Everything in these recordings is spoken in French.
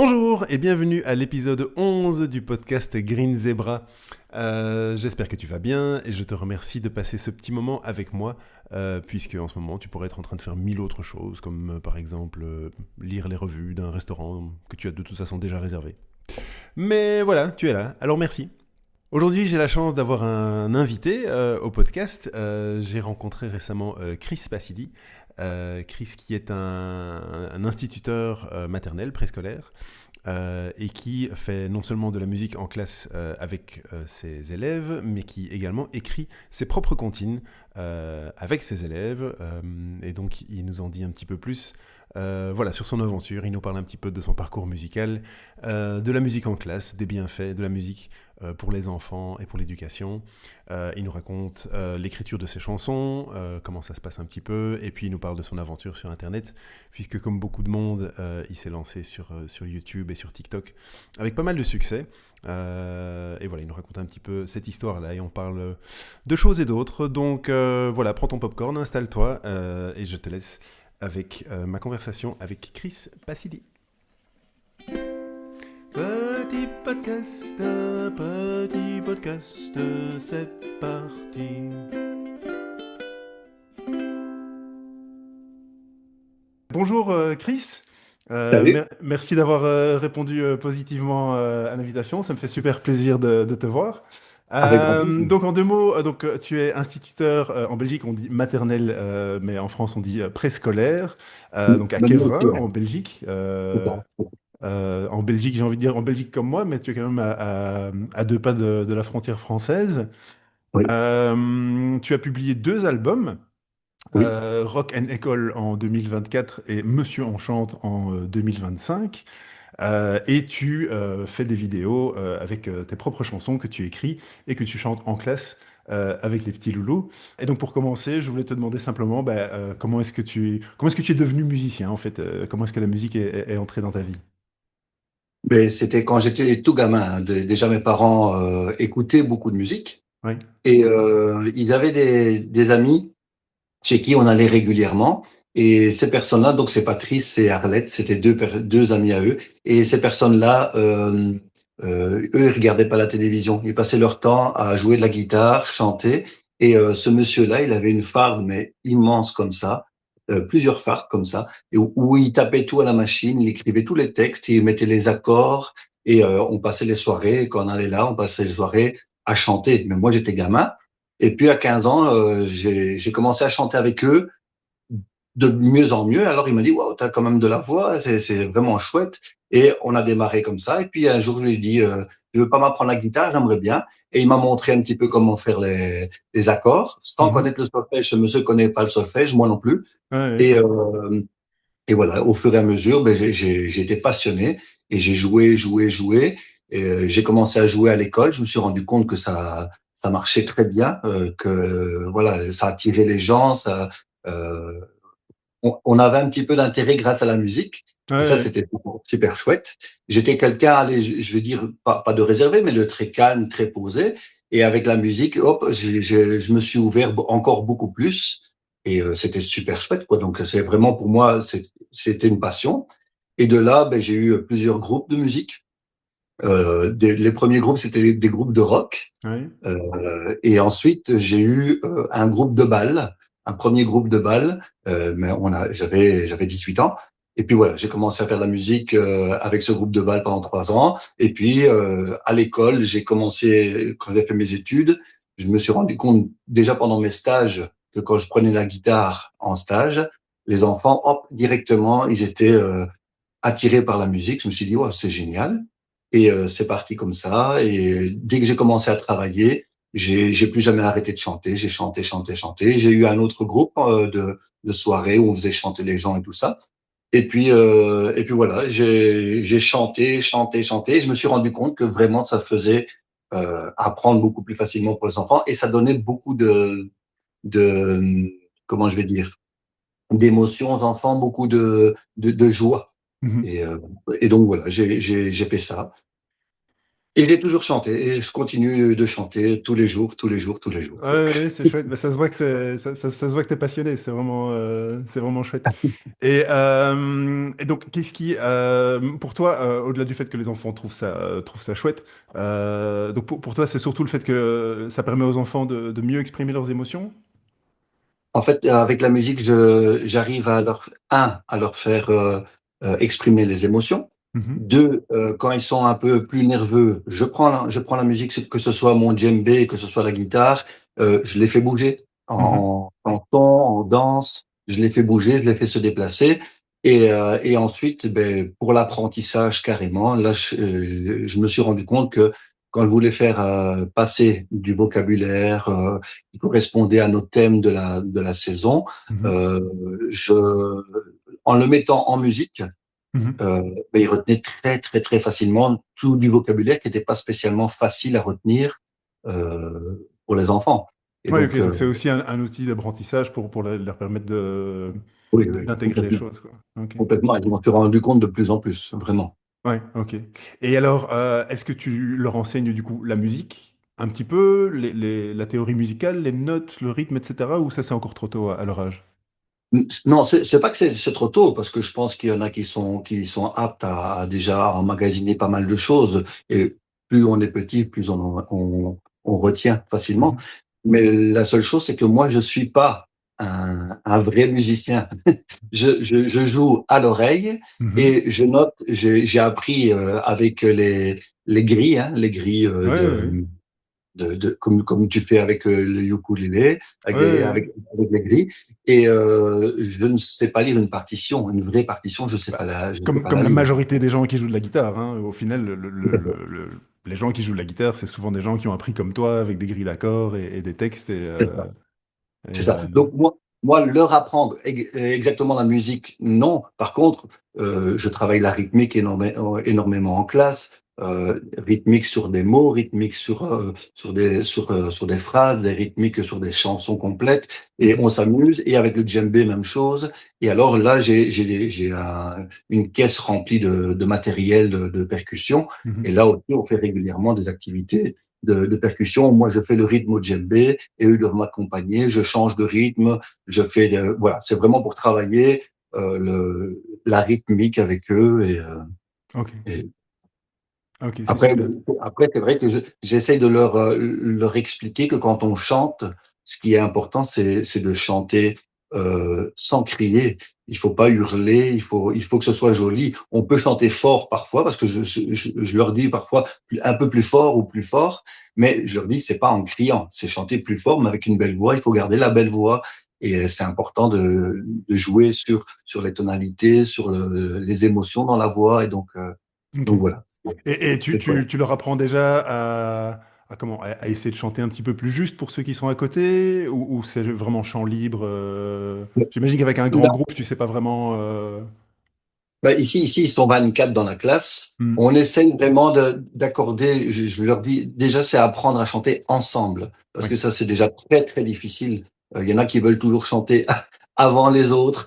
Bonjour et bienvenue à l'épisode 11 du podcast Green Zebra. J'espère que tu vas bien et je te remercie de passer ce petit moment avec moi, puisque en ce moment tu pourrais être en train de faire mille autres choses, comme par exemple lire les revues d'un restaurant que tu as de toute façon déjà réservé. Mais voilà, tu es là, alors merci. Aujourd'hui, j'ai la chance d'avoir un invité au podcast. J'ai rencontré récemment Chris Passidi. Chris qui est un instituteur maternel, préscolaire, et qui fait non seulement de la musique en classe avec ses élèves, mais qui également écrit ses propres comptines avec ses élèves. Et donc, il nous en dit un petit peu plus. Voilà, sur son aventure, il nous parle un petit peu de son parcours musical, de la musique en classe, des bienfaits de la musique pour les enfants et pour l'éducation. Il nous raconte l'écriture de ses chansons, comment ça se passe un petit peu, et puis il nous parle de son aventure sur Internet, puisque comme beaucoup de monde, il s'est lancé sur YouTube et sur TikTok, avec pas mal de succès. Et voilà, il nous raconte un petit peu cette histoire-là, et on parle de choses et d'autres. Donc voilà, prends ton popcorn, installe-toi, et je te laisse avec ma conversation avec Chris Passidi. Petit podcast, c'est parti. Bonjour Chris. Salut, Merci d'avoir répondu positivement à l'invitation. Ça me fait super plaisir de te voir. avec grand plaisir. Donc en deux mots, tu es instituteur en Belgique, on dit maternelle, mais en France on dit préscolaire. Donc à Maintenant aussi, Quevrin ouais. en Belgique. C'est ça. En Belgique, j'ai envie de dire en Belgique comme moi, mais tu es quand même à deux pas de la frontière française. Oui, Tu as publié deux albums. oui, Rock and École en 2024 et Monsieur Enchante en 2025. Et tu fais des vidéos avec tes propres chansons que tu écris et que tu chantes en classe avec les petits loulous. Et donc pour commencer, je voulais te demander simplement comment est-ce que tu es devenu musicien en fait? Comment est-ce que la musique est entrée dans ta vie? mais c'était quand j'étais tout gamin, hein. Déjà, mes parents écoutaient beaucoup de musique Oui. et ils avaient des amis chez qui on allait régulièrement. Et ces personnes-là, donc c'est Patrice et Arlette, c'était deux amis à eux. Et ces personnes-là, eux, ils regardaient pas la télévision. Ils passaient leur temps à jouer de la guitare, chanter. Et ce monsieur-là, il avait une farde, mais immense comme ça, plusieurs fardes comme ça, et où il tapait tout à la machine, il écrivait tous les textes, il mettait les accords. Et on passait les soirées, quand on allait là, on passait les soirées à chanter. Mais moi, j'étais gamin. Et puis à 15 ans, j'ai commencé à chanter avec eux de mieux en mieux. Alors il m'a dit, waouh, t'as quand même de la voix, c'est vraiment chouette. Et on a démarré comme ça. Et puis un jour, je lui ai dit, tu veux pas m'apprendre la guitare, j'aimerais bien. Et il m'a montré un petit peu comment faire les accords, sans Mhm. connaître le solfège. Ce monsieur connaît pas le solfège, moi non plus. Ouais, ouais. Et, euh, et voilà, au fur et à mesure, ben, j'ai été passionné et j'ai joué. Et j'ai commencé à jouer à l'école. Je me suis rendu compte que ça marchait très bien, que voilà, ça attirait les gens, euh, on avait un petit peu d'intérêt grâce à la musique. Ouais, Et ça, ouais. c'était super chouette. J'étais quelqu'un, allez, je veux dire, pas de réservé, mais de très calme, très posé. Et avec la musique, hop, je me suis ouvert encore beaucoup plus. Et c'était super chouette, quoi. Donc, c'est vraiment pour moi, c'était une passion. Et de là, ben, j'ai eu plusieurs groupes de musique. Les premiers groupes, c'était des groupes de rock. Ouais. Et ensuite, j'ai eu un groupe de bal, un premier groupe de bal, mais j'avais 18 ans. Et puis voilà, j'ai commencé à faire de la musique avec ce groupe de bal pendant 3 ans. Et puis à l'école, j'ai commencé quand j'ai fait mes études, je me suis rendu compte déjà pendant mes stages que quand je prenais la guitare en stage, les enfants, hop, directement, ils étaient attiré par la musique. Je me suis dit, ouais, c'est génial. Et c'est parti comme ça. Et dès que j'ai commencé à travailler, j'ai plus jamais arrêté de chanter. J'ai chanté, chanté, chanté. J'ai eu un autre groupe de soirée où on faisait chanter les gens et tout ça. Et puis voilà, j'ai chanté, chanté, chanté. Je me suis rendu compte que vraiment ça faisait apprendre beaucoup plus facilement pour les enfants et ça donnait beaucoup de comment je vais dire, d'émotions aux enfants, beaucoup de joie. Mhm. Et, euh, et donc voilà, j'ai fait ça. Et j'ai toujours chanté et je continue de chanter tous les jours, tous les jours, tous les jours. Ouais, Donc, ouais, c'est chouette. Bah, ça se voit que ça se voit que t'es passionné. C'est vraiment chouette. Et donc, qu'est-ce qui, pour toi, au-delà du fait que les enfants trouvent ça chouette, donc pour toi, c'est surtout le fait que ça permet aux enfants de mieux exprimer leurs émotions? en fait, avec la musique, j'arrive à leur faire exprimer les émotions. Mhm, Deux, quand ils sont un peu plus nerveux, je prends la musique, que ce soit mon djembé, que ce soit la guitare, je les fais bouger mhm. en chant, en danse, je les fais bouger, je les fais se déplacer. Et ensuite, ben, pour l'apprentissage carrément, là, je me suis rendu compte que quand je voulais faire passer du vocabulaire qui correspondait à nos thèmes de la saison, Mhm. euh, je, en le mettant en musique, Mhm. ben, il retenait très, très, très facilement tout du vocabulaire qui n'était pas spécialement facile à retenir pour les enfants. Et Ouais, ok, donc, donc c'est aussi un outil d'apprentissage pour leur permettre oui, oui, d'intégrer les complètement. choses, quoi. Ok. Complètement. Et je m'en suis rendu compte de plus en plus, vraiment. Ouais, ok. Et alors, est-ce que tu leur enseignes du coup la musique, un petit peu, la théorie musicale, les notes, le rythme, etc. Ou ça c'est encore trop tôt à leur âge? Non, c'est pas que c'est trop tôt, parce que je pense qu'il y en a qui sont aptes à déjà emmagasiner pas mal de choses. Et plus on est petit, plus on retient facilement. Mhm. Mais la seule chose, c'est que moi, je suis pas un vrai musicien. Je joue à l'oreille Mhm. et je note. J'ai appris avec les grilles, hein, les grilles Ouais, ouais, ouais. comme tu fais avec le ukulélé, Ouais, ouais, ouais. avec les grilles. Et je ne sais pas lire une partition, une vraie partition, Bah, je sais pas comme la la lire. majorité des gens qui jouent de la guitare, hein. Au final, Tout à fait. les gens qui jouent de la guitare, c'est souvent des gens qui ont appris comme toi, avec des grilles d'accords et des textes. C'est ça. Et, C'est ça. Donc moi, leur apprendre exactement la musique, non. Par contre, je travaille la rythmique énormément en classe, rythmique sur des mots, rythmique sur des phrases, des rythmiques sur des chansons complètes, et Mhm. on s'amuse. Et avec le djembé, même chose. Et alors là, j'ai une caisse remplie de matériel de percussion. Et Mhm. là aussi, on fait régulièrement des activités de percussion. Moi, je fais le rythme au djembé et eux doivent m'accompagner. Je change de rythme. Voilà, c'est vraiment pour travailler la rythmique avec eux. Ok, Et ok, c'est après, super. après c'est vrai que j'essaye de leur expliquer que quand on chante, ce qui est important, c'est de chanter sans crier. Il faut pas hurler, il faut que ce soit joli. On peut chanter fort parfois, parce que je leur dis parfois un peu plus fort ou plus fort, mais je leur dis c'est pas en criant, c'est chanter plus fort, mais avec une belle voix. Il faut garder la belle voix. Et c'est important de jouer sur les tonalités, sur les émotions dans la voix. Et Ok. donc voilà. Et C'est quoi? tu leur apprends déjà à essayer de chanter un petit peu plus juste pour ceux qui sont à côté, ou c'est vraiment chant libre J'imagine qu'avec un grand Là, groupe, tu sais pas vraiment. bah, ici, ils sont 24 dans la classe. Hmm. On essaye vraiment d'accorder, je leur dis, déjà, c'est apprendre à chanter ensemble. Parce Oui. que ça, c'est déjà très, très difficile. Il y en a qui veulent toujours chanter avant les autres.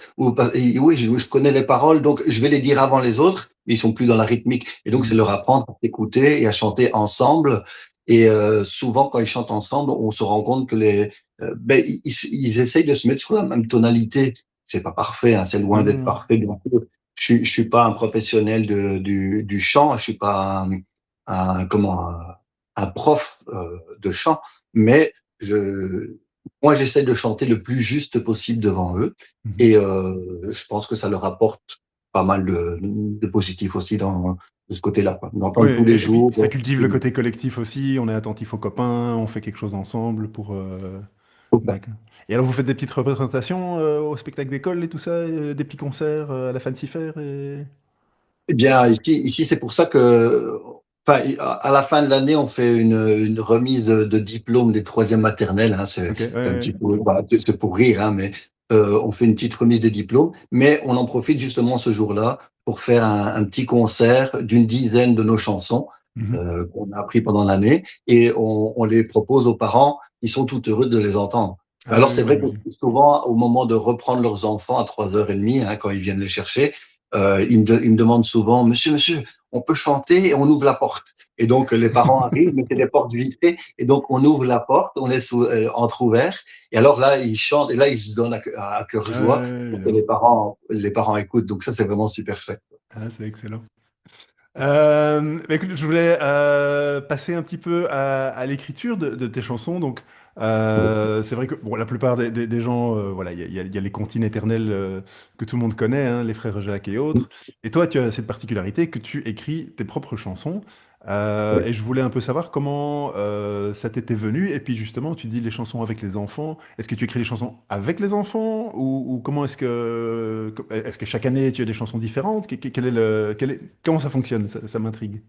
Et oui, je connais les paroles, donc je vais les dire avant les autres, mais ils sont plus dans la rythmique. Et donc, c'est Hmm. leur apprendre à écouter et à chanter ensemble. Et souvent, quand ils chantent ensemble, on se rend compte que ben, ils essayent de se mettre sur la même tonalité. C'est pas parfait, hein, c'est loin Non, non, d'être non. parfait, bien sûr. Je suis pas un professionnel du chant, je suis pas un prof de chant, mais moi j'essaie de chanter le plus juste possible devant eux, Mhm. et je pense que ça leur apporte pas mal de positif aussi de ce côté-là, quoi. Oui, D'entendre tous les et puis jours. ça cultive le côté collectif aussi. On est attentif aux copains, on fait quelque chose ensemble pour. D'accord. Et alors, vous faites des petites représentations au spectacle d'école et tout ça, des petits concerts à la Fancy Fair et... Eh bien, ici c'est pour ça que, enfin, à la fin de l'année, on fait une remise de diplôme des troisièmes maternelles. Hein, Ok, ouais, c'est un ouais. petit peu, voilà, c'est pour rire, hein, mais on fait une petite remise des diplômes. Mais on en profite justement ce jour-là pour faire un petit concert d'une dizaine de nos chansons Mhm. qu'on a appris pendant l'année, et on les propose aux parents. Ils sont tout heureux de les entendre. Ah Alors oui, c'est oui, vrai que j'imagine. souvent, au moment de reprendre leurs enfants à 3h30, hein, quand ils viennent les chercher, ils me demandent souvent, monsieur, on peut chanter et on ouvre la porte. Et donc, les parents arrivent, mais c'est des portes vitrées. Et donc, on ouvre la porte, on laisse entre-ouvert. Et alors là, ils chantent et là, ils se donnent à cœur joie Ouais, pour que évidemment. les parents écoutent. Donc ça, c'est vraiment super chouette. Ah, c'est excellent. Bah écoute, je voulais passer un petit peu à l'écriture de tes chansons. Donc, Oui. c'est vrai que bon, la plupart des gens, voilà, il y a les comptines éternelles que tout le monde connaît, hein, les frères Jacques et autres. Et toi, tu as cette particularité que tu écris tes propres chansons. Oui. Et je voulais un peu savoir comment ça t'était venu. Et puis justement, tu dis les chansons avec les enfants. Est-ce que tu écris les chansons avec les enfants ou comment est-ce que chaque année tu as des chansons différentes? Comment ça fonctionne? Ça m'intrigue.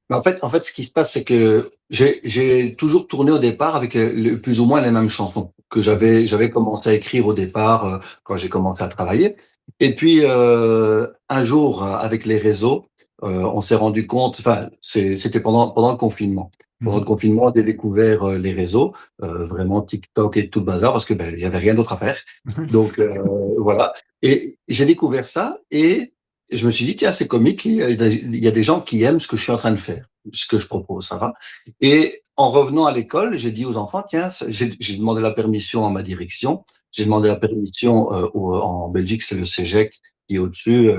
Mais en fait, ce qui se passe, c'est que j'ai toujours tourné au départ avec plus ou moins les mêmes chansons que Mhm. j'avais commencé à écrire au départ quand j'ai commencé à travailler. Et puis un jour, avec les réseaux, on s'est rendu compte. Enfin, c'était pendant le confinement. Pendant le Mhm. confinement, j'ai découvert les réseaux, vraiment TikTok et tout le bazar, parce que ben il y avait rien d'autre à faire. Donc voilà. Et j'ai découvert ça et je me suis dit, tiens, c'est comique, il y a des gens qui aiment ce que je suis en train de faire, ce que je propose, ça va. Et en revenant à l'école, j'ai dit aux enfants, tiens, j'ai demandé la permission à ma direction, j'ai demandé la permission en Belgique, c'est le CEGEC qui est au-dessus,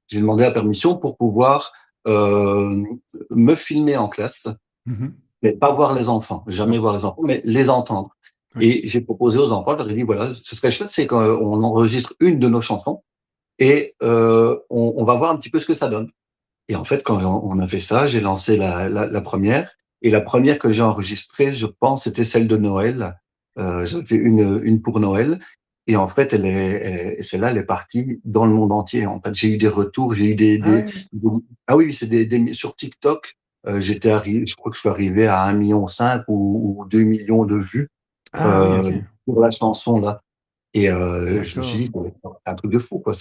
j'ai demandé la permission pour pouvoir euh, me filmer en classe, Mhm. mais pas voir les enfants, jamais Ouais, voir les enfants, mais les entendre. ouais. Et j'ai proposé aux enfants, je leur ai dit, voilà, ce serait chouette, c'est qu'on enregistre une de nos chansons et on va voir un petit peu ce que ça donne. Et en fait, quand on a fait ça, j'ai lancé la première. Et la première que j'ai enregistrée, je pense, c'était celle de Noël. J'avais fait une pour Noël. Et en fait, celle-là, elle est partie dans le monde entier. En fait, j'ai eu des retours, j'ai eu Ah ouais. ah oui, c'est sur TikTok. Je crois que je suis arrivé à 1,5 million ou 2 millions de vues Ah oui, euh, ok. pour la chanson là. Et je me suis D'accord. dit, c'est un truc de fou, quoi.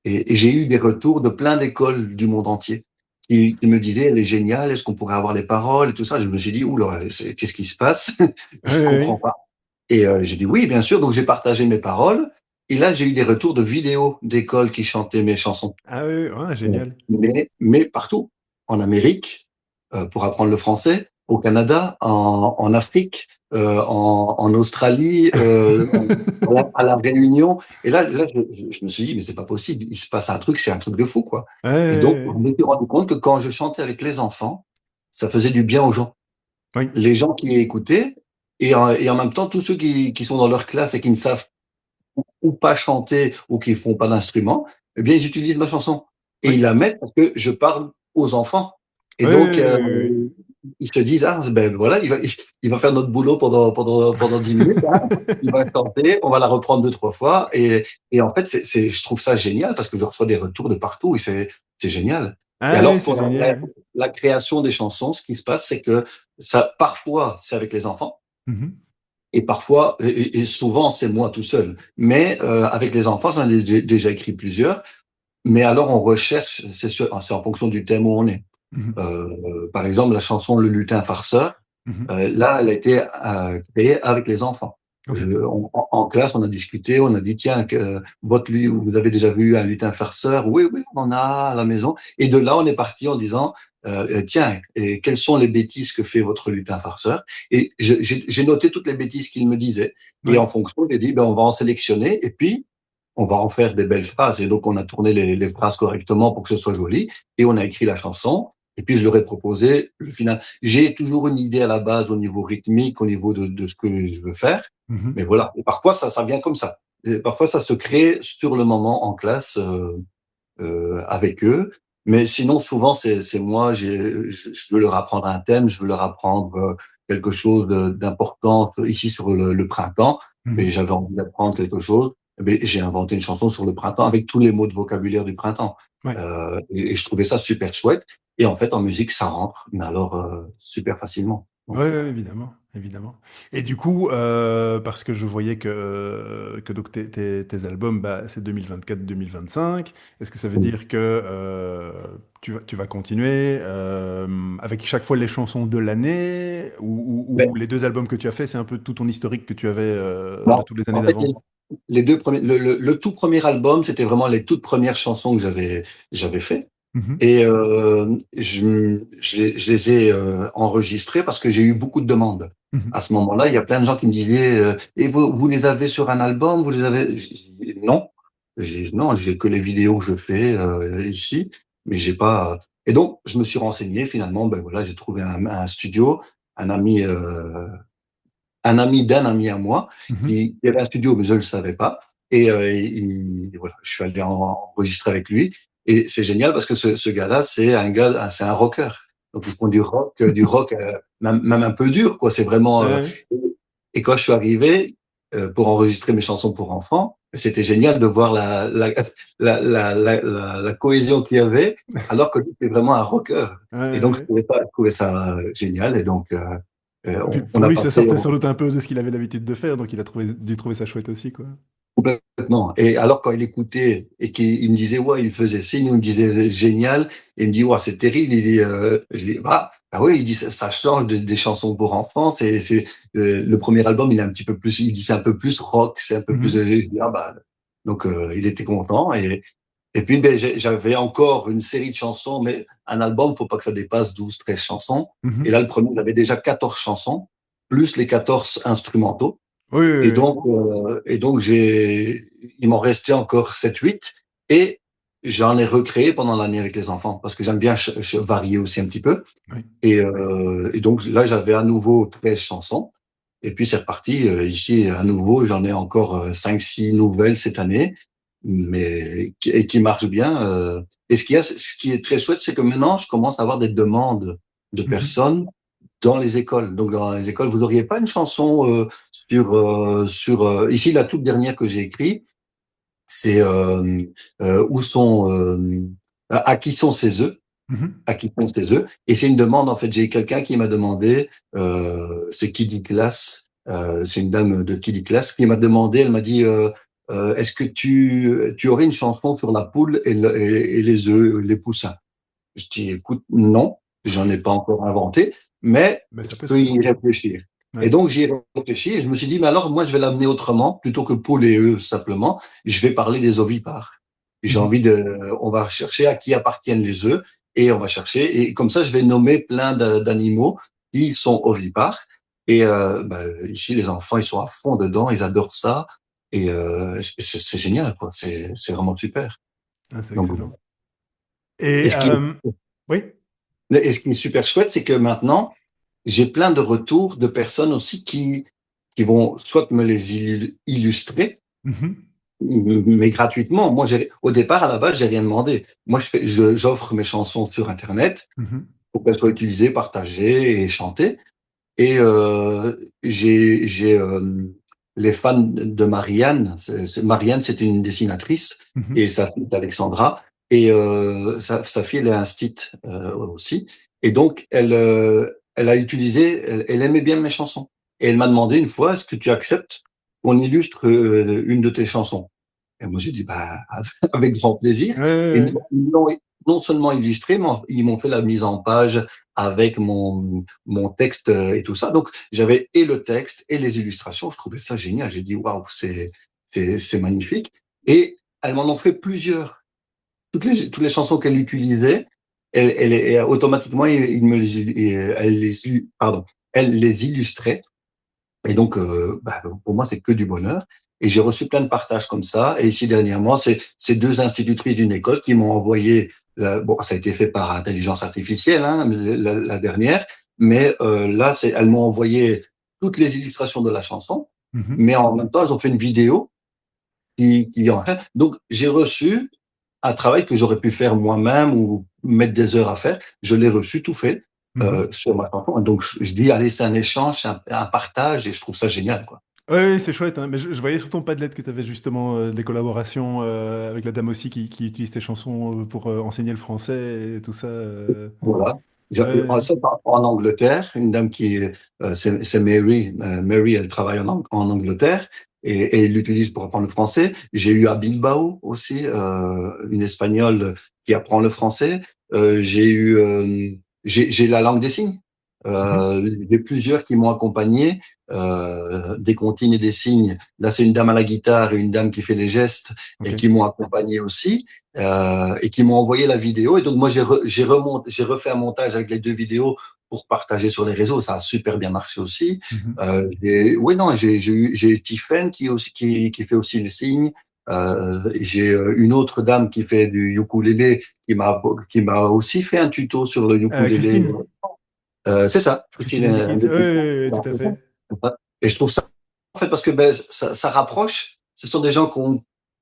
Et j'ai eu des retours de plein d'écoles du monde entier qui me disaient, elle est géniale, est-ce qu'on pourrait avoir les paroles et tout ça. Je me suis dit, oula, qu'est-ce qui se passe? Oui, Je oui, comprends oui. pas. Et j'ai dit oui, bien sûr. Donc j'ai partagé mes paroles. Et là, j'ai eu des retours de vidéos d'écoles qui chantaient mes chansons. Ah oui, oui, ouais, génial. Mais partout, en Amérique, pour apprendre le français, au Canada, en Afrique, en Australie, à la Réunion. Et là je me suis dit, mais c'est pas possible, il se passe un truc, c'est un truc de fou, quoi. Ouais, Et donc, ouais, je ouais. me suis rendu compte que quand je chantais avec les enfants, ça faisait du bien aux gens. Oui. Les gens qui écoutaient, et en même temps, tous ceux qui sont dans leur classe et qui ne savent ou pas chanter ou qui font pas d'instrument, eh bien, ils utilisent ma chanson et ils Oui. la mettent parce que je parle aux enfants. Et Oui, donc, oui, oui, oui, oui. ils se disent, ah, ben voilà, il va faire notre boulot pendant 10 minutes, hein. Il va chanter, on va la reprendre 2, 3 fois. Et en fait, je trouve ça génial parce que je reçois des retours de partout et c'est génial. Et Ah oui, alors, c'est pour génial. la création des chansons, ce qui se passe, c'est que ça, parfois, c'est avec les enfants. Mhm. Et parfois, et souvent, c'est moi tout seul. Mais avec les enfants, j'en ai déjà écrit plusieurs. Mais alors, on recherche, c'est en fonction du thème où on est. Mhm. Par exemple, la chanson Le lutin farceur, Mhm. là, elle a été créée avec les enfants. Ok. En classe, on a discuté, on a dit, tiens, vous avez déjà vu un lutin farceur? Oui, oui, on en a à la maison. Et de là, on est parti en disant, tiens, et quelles sont les bêtises que fait votre lutin farceur? Et j'ai noté toutes les bêtises qu'il me disait. Et Oui. en fonction, j'ai dit, ben, on va en sélectionner et puis on va en faire des belles phrases. Et donc, on a tourné les phrases correctement pour que ce soit joli. Et on a écrit la chanson. Et puis, je leur ai proposé le final. J'ai toujours une idée à la base au niveau rythmique, au niveau de ce que je veux faire. Mhm. Mais voilà. Et parfois, ça vient comme ça. Et parfois, ça se crée sur le moment en classe avec eux. Mais sinon, souvent, c'est moi. Je veux leur apprendre un thème, je veux leur apprendre quelque chose d'important ici sur le printemps. Mais Mhm. j'avais envie d'apprendre quelque chose. Eh bien, j'ai inventé une chanson sur le printemps avec tous les mots de vocabulaire du printemps. Ouais. Et je trouvais ça super chouette. Et en fait, en musique, ça rentre, mais alors super facilement. Ouais, Donc, ouais, évidemment, évidemment. Et du coup, parce que je voyais que donc tes albums, bah, c'est 2024-2025, est-ce que ça veut dire que tu vas continuer avec chaque fois les chansons de l'année ou ben, les deux albums que tu as fait, c'est un peu tout ton historique que tu avais de non, toutes les années en fait, d'avant? les deux premiers, le tout premier album, c'était vraiment les toutes premières chansons que j'avais fait. Mhm. Et je les ai enregistrés parce que j'ai eu beaucoup de demandes. Mhm. À ce moment-là, il y a plein de gens qui me disaient et vous les avez sur un album, vous les avez non, non, j'ai que les vidéos que je fais ici, mais j'ai pas. Et donc, je me suis renseigné finalement. Ben voilà, j'ai trouvé un studio, un ami, euh, un ami d'un ami à moi Mhm. qui avait un studio, mais je ne le savais pas. Et voilà, je suis allé enregistrer avec lui. Et c'est génial parce que ce gars-là, c'est un rocker. Donc ils font du rock même un peu dur, quoi. C'est vraiment. Ouais. Et quand je suis arrivé pour enregistrer mes chansons pour enfants, c'était génial de voir la cohésion qu'il y avait, alors que lui, c'était vraiment un rocker. Et donc Ouais. je trouvais ça génial. Et donc Et puis on pour a lui, ça passé sortait sans doute un peu de ce qu'il avait l'habitude de faire, donc il a dû trouver ça chouette aussi, quoi. complètement. Et alors, quand il écoutait et qu'il me disait, ouais, il faisait signe, il me disait génial, et il me dit, ouais, c'est terrible. Il dit, je dis, bah oui, il dit, ça change des chansons pour enfants. Le premier album, il est un petit peu plus, il dit, c'est un peu plus rock, c'est un peu plus, Mhm. je dis, bah, donc, il était content. Et puis, ben, j'avais encore une série de chansons, mais un album, faut pas que ça dépasse 12 13 chansons. Et Mhm. là, le premier, il avait déjà 14 chansons, plus les 14 instrumentaux. Oui, oui, Et oui. donc, il m'en restait encore 7 8 et j'en ai recréé pendant l'année avec les enfants parce que j'aime bien varier aussi un petit peu. Oui. Et donc là, j'avais à nouveau 13 chansons. Et puis c'est reparti. Ici, à nouveau, j'en ai encore 5 6 nouvelles cette année, et qui marchent bien. Et ce qui est très chouette, c'est que maintenant, je commence à avoir des demandes de Mhm. personnes dans les écoles. Donc dans les écoles, vous n'auriez pas une chanson ici la toute dernière que j'ai écrite, c'est où sont à qui sont ces œufs, Mhm. à qui sont ces œufs. Et c'est une demande en fait. J'ai quelqu'un qui m'a demandé, c'est Kiddy Class, c'est une dame de Kiddy Class qui m'a demandé, elle m'a dit est-ce que tu aurais une chanson sur la poule et les œufs, les poussins? Je dis, écoute, non, j'en ai pas encore inventé, mais Mais ça je peut se peux faire. y réfléchir. Et Ouais. donc, j'y ai réfléchi et je me suis dit, mais alors, moi, je vais l'amener autrement, plutôt que poule et œufs, simplement. Je vais parler des ovipares. J'ai Mhm. envie on va chercher à qui appartiennent les œufs et on va chercher, et comme ça, je vais nommer plein d'animaux qui sont ovipares. Et bah, ici, les enfants, ils sont à fond dedans, ils adorent ça. Et c'est génial, quoi. C'est vraiment super. Ah, c'est Donc, excellent. Et et ce qui est oui. Et ce qui est super chouette, c'est que maintenant, j'ai plein de retours de personnes aussi qui vont soit me les illustrer, Mhm. mais gratuitement. Moi, au départ, à la base, j'ai rien demandé. Moi, j'offre mes chansons sur Internet Mhm. pour qu'elles soient utilisées, partagées et chantées. Et j'ai les fans de Marianne. Marianne, c'est une dessinatrice et Mhm. sa fille Alexandra. Et sa fille, elle est instite aussi. Et donc, elle a utilisé, elle aimait bien mes chansons. Et elle m'a demandé une fois, est-ce que tu acceptes qu'on illustre une de tes chansons? Et moi, j'ai dit, bah, avec grand plaisir. Ouais, Et ouais, ouais. ils l'ont non seulement illustré, mais ils m'ont fait la mise en page avec mon texte et tout ça. Donc, j'avais et le texte et les illustrations. Je trouvais ça génial. J'ai dit, waouh, c'est magnifique. Et elles m'en ont fait plusieurs. Toutes les chansons qu'elle utilisait, automatiquement, pardon, elle les illustrait. Et donc, bah, pour moi, c'est que du bonheur. Et j'ai reçu plein de partages comme ça. Et ici, dernièrement, c'est ces deux institutrices d'une école qui m'ont envoyé, bon, ça a été fait par intelligence artificielle, hein, la dernière, mais là, elles m'ont envoyé toutes les illustrations de la chanson, Mhm. mais en même temps, elles ont fait une vidéo qui en fait. Donc, j'ai reçu un travail que j'aurais pu faire moi-même ou mettre des heures à faire. Je l'ai reçu tout fait Mhm. sur ma chanson. Donc, je dis, allez, c'est un échange, c'est un partage, et je trouve ça génial, quoi. Ouais, ouais, c'est chouette, hein. Mais je voyais sur ton Padlet que tu avais justement des collaborations avec la dame aussi qui utilise tes chansons pour enseigner le français et tout ça. Voilà. Ouais. Ça, en Angleterre, une dame c'est Mary. Mary, elle travaille en Angleterre et elle l'utilise pour apprendre le français. J'ai eu à Bilbao aussi une Espagnole qui apprend le français. J'ai la langue des signes. Mhm. J'ai plusieurs qui m'ont accompagné, des comptines et des signes. Là, c'est une dame à la guitare et une dame qui fait les gestes Ok. et qui m'ont accompagné aussi et qui m'ont envoyé la vidéo. Et donc moi, j'ai refait un montage avec les deux vidéos pour partager sur les réseaux. Ça a super bien marché aussi. Mhm. Oui, non, j'ai eu Tiffen qui fait aussi le signe. J'ai une autre dame qui fait du ukulélé qui m'a aussi fait un tuto sur le ukulélé. Christine. C'est ça, Christine Christine Endikins. Oui, oui, oui, voilà, tout à c'est ça. fait. C'est ça. Et je trouve ça, en fait, parce que ben, ça rapproche. Ce sont des gens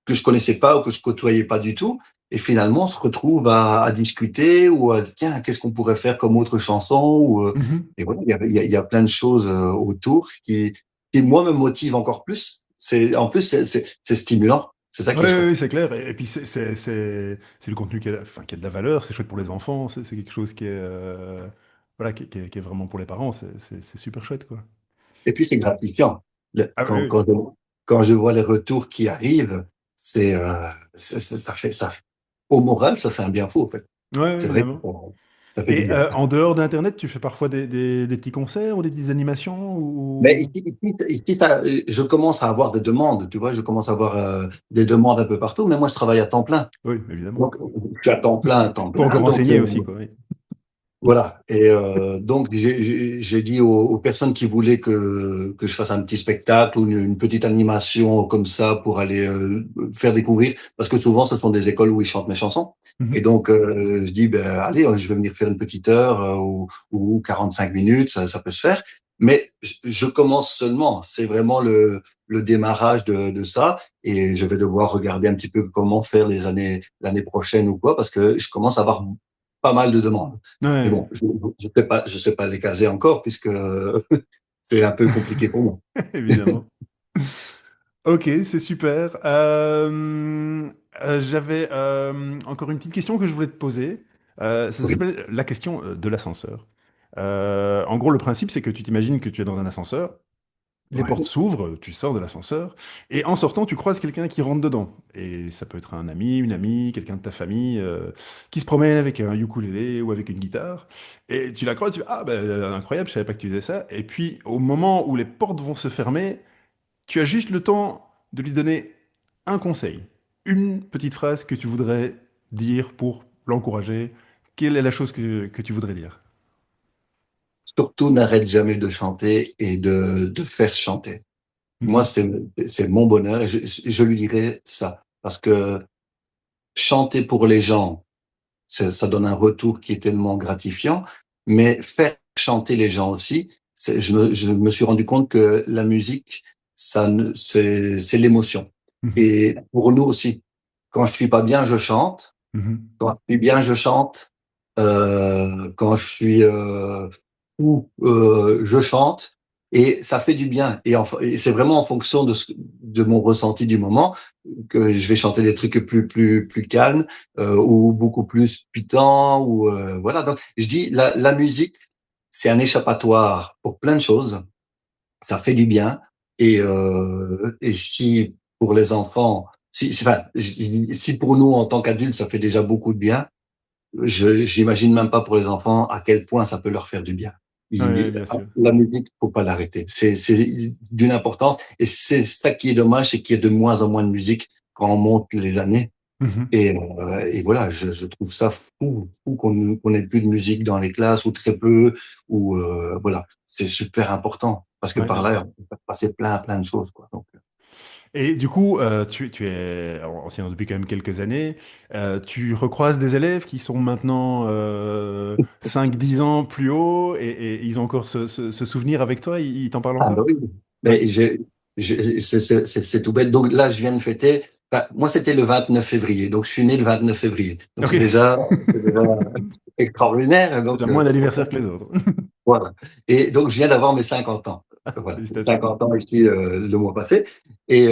que je connaissais pas ou que je côtoyais pas du tout. Et finalement, on se retrouve à discuter ou à, tiens, qu'est-ce qu'on pourrait faire comme autre chanson Mhm. et voilà, il y a plein de choses autour qui, moi, me motivent encore plus. En plus, c'est stimulant. C'est ça Oui, qui est oui, oui, chouette. c'est clair. Et puis, c'est le contenu enfin, qui a de la valeur, c'est chouette pour les enfants, c'est quelque chose qui est, voilà, qui est vraiment pour les parents, c'est super chouette, quoi. Et puis, c'est gratifiant. Le- Ah quand, oui, quand, je, quand je vois les retours qui arrivent, ça fait ça. Au moral, ça fait un bien fou, en fait. oui, ouais, C'est vrai que évidemment. ça fait du Et bien. en dehors d'Internet, tu fais parfois des petits concerts ou des petites animations Mais ou... je commence à avoir des demandes, tu vois, je commence à avoir des demandes un peu partout, mais moi, je travaille à temps plein. Oui, évidemment. Donc, je suis à temps Pour plein. encore Donc, enseigner aussi, quoi. Oui. voilà. Et donc, j'ai dit aux personnes qui voulaient que je fasse un petit spectacle ou une petite animation comme ça pour aller faire découvrir, parce que souvent, ce sont des écoles où ils chantent mes chansons. Et Mhm. donc, je dis, ben, allez, je vais venir faire une petite heure ou 45 minutes, ça peut se faire. Mais je commence seulement. C'est vraiment le démarrage de ça. Et je vais devoir regarder un petit peu comment faire l'année prochaine ou quoi, parce que je commence à avoir pas mal de demandes. Mais Ouais, bon, je sais pas les caser encore puisque c'est un peu compliqué pour moi. évidemment. Ok, c'est super. J'avais encore une petite question que je voulais te poser. Ça Oui, s'appelle la question de l'ascenseur. En gros, le principe, c'est que tu t'imagines que tu es dans un ascenseur, les portes ouais. s'ouvrent, tu sors de l'ascenseur, et en sortant, tu croises quelqu'un qui rentre dedans. Et ça peut être un ami, une amie, quelqu'un de ta famille, qui se promène avec un ukulélé ou avec une guitare. Et tu la croises, tu fais, ah ben incroyable, je savais pas que tu faisais ça. Et puis, au moment où les portes vont se fermer, tu as juste le temps de lui donner un conseil, une petite phrase que tu voudrais dire pour l'encourager. Quelle est la chose que tu voudrais dire? Surtout, n'arrête jamais de chanter et de faire chanter. Moi, Mhm, c'est mon bonheur et je lui dirais ça. Parce que chanter pour les gens, ça donne un retour qui est tellement gratifiant, mais faire chanter les gens aussi, je me suis rendu compte que la musique, c'est l'émotion. mhm, Et pour nous aussi, quand je suis pas bien, je chante. mhm. Quand je suis bien, je chante. Quand je suis je chante et ça fait du bien. Et c'est vraiment en fonction de mon ressenti du moment que je vais chanter des trucs plus calmes ou beaucoup plus pitants ou voilà. Donc je dis la musique, c'est un échappatoire pour plein de choses. Ça fait du bien et si pour les enfants, enfin, si pour nous en tant qu'adultes ça fait déjà beaucoup de bien, j'imagine même pas pour les enfants à quel point ça peut leur faire du bien. Ouais, bien sûr. La musique, faut pas l'arrêter. C'est d'une importance et c'est ça qui est dommage, c'est qu'il y a de moins en moins de musique quand on monte les années. Mhm. Et voilà, je trouve ça fou qu'on ait plus de musique dans les classes ou très peu ou voilà, c'est super important parce que Ouais, par ouais. là on peut passer plein de choses quoi. Donc, Et du coup, tu es enseignant depuis quand même quelques années. Tu recroises des élèves qui sont maintenant 5-10 ans plus haut et ils ont encore ce souvenir avec toi, ils t'en parlent ah bah encore? oui, Ouais. mais c'est tout bête. Donc là, je viens de fêter. Enfin, moi, c'était le 29 février. Donc, je suis né le 29 février. Donc, Ok. c'est déjà extraordinaire. C'est déjà Donc, moins d'anniversaire que les autres. voilà. Et donc, je viens d'avoir mes 50 ans. Voilà. Félicitations. 50 ans ici le mois passé. Et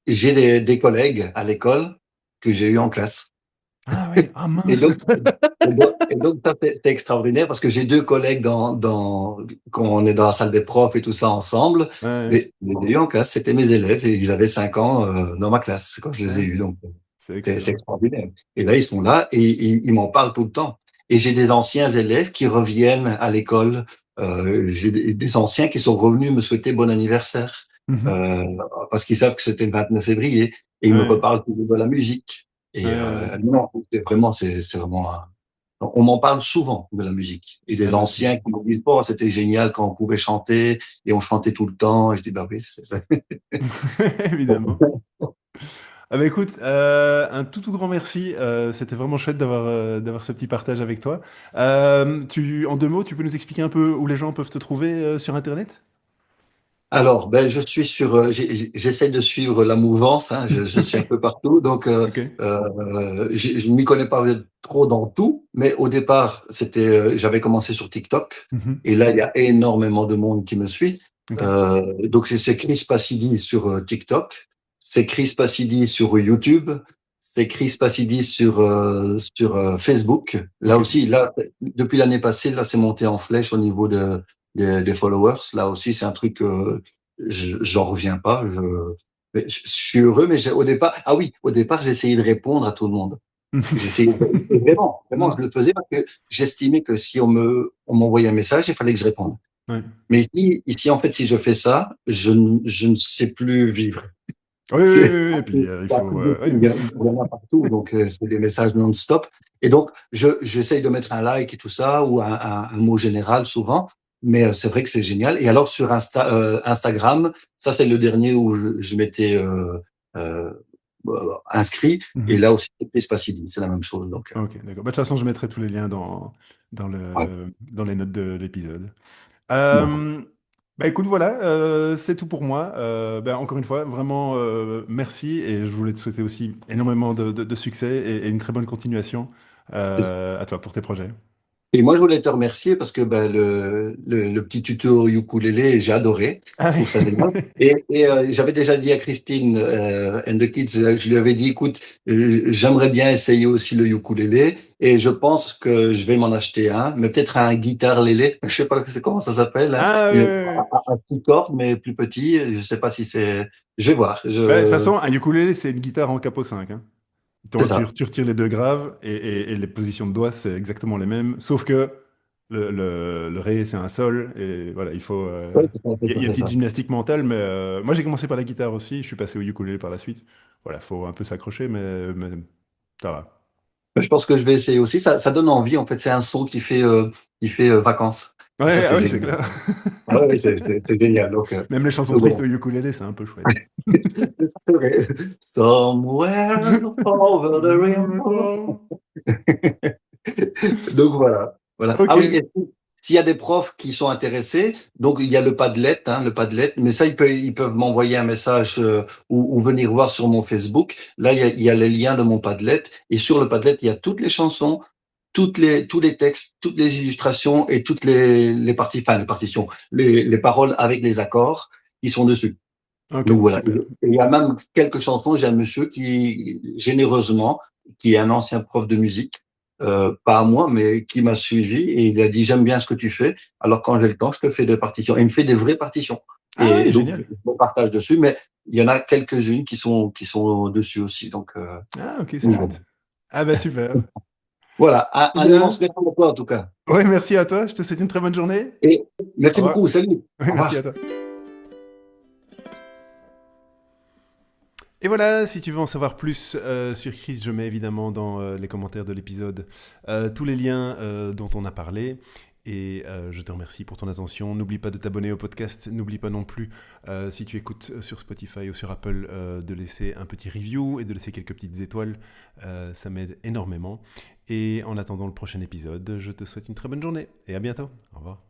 j'ai des collègues à l'école que j'ai eu en classe. Ah oui, ah Et mince. donc, et donc ça, c'est extraordinaire parce que j'ai deux collègues quand on est dans la salle des profs et tout ça ensemble. Ouais, Mais les deux en classe, c'était mes élèves et ils avaient 5 ans dans ma classe quand je les ai ouais, eus. Donc, c'est c'est excellent. extraordinaire. Et là, ils sont là et ils m'en parlent tout le temps. Et j'ai des anciens élèves qui reviennent à l'école. J'ai des anciens qui sont revenus me souhaiter bon anniversaire Mhm. euh, parce qu'ils savent que c'était le 29 février et ils me Ouais, reparlent toujours de la musique. ouais, Et ouais. non, c'est vraiment on m'en parle souvent de la musique. Et Ah des bah, super. anciens qui me disent, bon, c'était génial quand on pouvait chanter et on chantait tout le temps. Et je dis, bah oui, c'est ça. Évidemment. Ah bah écoute, un tout grand merci. C'était vraiment chouette d'avoir ce petit partage avec toi. En 2 mots, tu peux nous expliquer un peu où les gens peuvent te trouver sur Internet? Alors, ben, je suis j'essaie de suivre la mouvance, hein, je suis un peu partout, donc Ok. je ne m'y connais pas trop dans tout, mais au départ, j'avais commencé sur TikTok, Mhm. et là, il y a énormément de monde qui me suit. Ok. Donc, c'est Chris Passidi sur TikTok, c'est Chris Passidi sur YouTube, c'est Chris Passidi sur Facebook. Là Ok. aussi, là, depuis l'année passée, là, c'est monté en flèche au niveau des followers. Là aussi, c'est un truc j'en reviens pas. Je suis heureux, mais au départ, ah oui, au départ, j'essayais de répondre à tout le monde. Et vraiment, je Mhm. le faisais parce que j'estimais que si on m'envoyait un message, il fallait que je réponde. Ouais. Mais ici, en fait, si je fais ça, je ne sais plus vivre. Oui, oui, C'est oui, oui, et puis il c'est un faut. truc de fou. Il y en a partout, donc c'est des messages non-stop. Et donc, j'essaye de mettre un like et tout ça, ou un mot général souvent, mais c'est vrai que c'est génial. Et alors, sur Instagram, ça, c'est le dernier où je m'étais euh, inscrit. Et Mhm. là aussi, c'est Spacidi, c'est la même chose. Donc, Ok, d'accord. Bah, de toute façon, je mettrai tous les liens ouais. dans les notes de l'épisode. D'accord. Euh, Bah écoute, voilà, c'est tout pour moi. Bah, encore une fois, vraiment merci et je voulais te souhaiter aussi énormément de succès et une très bonne continuation à toi pour tes projets. Et moi, je voulais te remercier parce que ben, le petit tuto ukulélé, j'ai adoré. Ah Je oui. trouve ça génial. J'avais déjà dit à Christine and the Kids, je lui avais dit, écoute, j'aimerais bien essayer aussi le ukulélé et je pense que je vais m'en acheter un, mais peut-être un guitare lélé. Je sais pas comment ça s'appelle, hein. Ah oui, oui, oui. Un petit cordes, mais plus petit. Je sais pas si c'est. Je vais voir. Bah, de toute façon, un ukulélé, c'est une guitare en capot 5, hein. C'est ça. Tu retires les deux graves et les positions de doigts, c'est exactement les mêmes, sauf que le ré, c'est un sol, et voilà, il faut... Oui, c'est ça, c'est Il y a ça, une c'est petite ça. gymnastique mentale, mais moi j'ai commencé par la guitare aussi, je suis passé au ukulélé par la suite. Voilà, faut un peu s'accrocher, mais ça va. Je pense que je vais essayer aussi. Ça donne envie. En fait, c'est un son qui fait vacances. Et ça, Ouais, ah c'est oui, c'est génial. clair. Ah ouais, c'est génial. Même les chansons Donc tristes voilà. au ukulélé, c'est un peu chouette. C'est vrai. Somewhere over the rainbow. Donc voilà. Voilà. Ok. Ah oui, et s'il y a des profs qui sont intéressés, donc il y a le Padlet, hein, le Padlet, mais ça, ils peuvent m'envoyer un message ou venir voir sur mon Facebook. Là, il y a les liens de mon Padlet. Et sur le Padlet, il y a toutes les chansons, tous les textes, toutes les illustrations et toutes les parties, enfin les partitions, les paroles avec les accords qui sont dessus. Ok, Donc voilà. super. Et il y a même quelques chansons. J'ai un monsieur qui, généreusement, qui est un ancien prof de musique, pas à moi, mais qui m'a suivi et il a dit j'aime bien ce que tu fais. Alors quand j'ai le temps, je te fais des partitions. Et il me fait des vraies partitions. Ah Et ouais, donc génial. je partage dessus, mais il y en a quelques-unes qui sont dessus aussi. Ah ok, c'est Donc, voilà. chouette. Ah bah super. Voilà. Eh Un immense bien, merci à toi en tout cas. ouais, merci à toi, je te souhaite une très bonne journée. Et Au merci revoir. beaucoup. Salut. Ouais, Au merci revoir. à toi. Et voilà, si tu veux en savoir plus sur Chris, je mets évidemment dans les commentaires de l'épisode tous les liens dont on a parlé. Et je te remercie pour ton attention. N'oublie pas de t'abonner au podcast. N'oublie pas non plus, si tu écoutes sur Spotify ou sur Apple, de laisser un petit review et de laisser quelques petites étoiles. Ça m'aide énormément. Et en attendant le prochain épisode, je te souhaite une très bonne journée et à bientôt. Au revoir.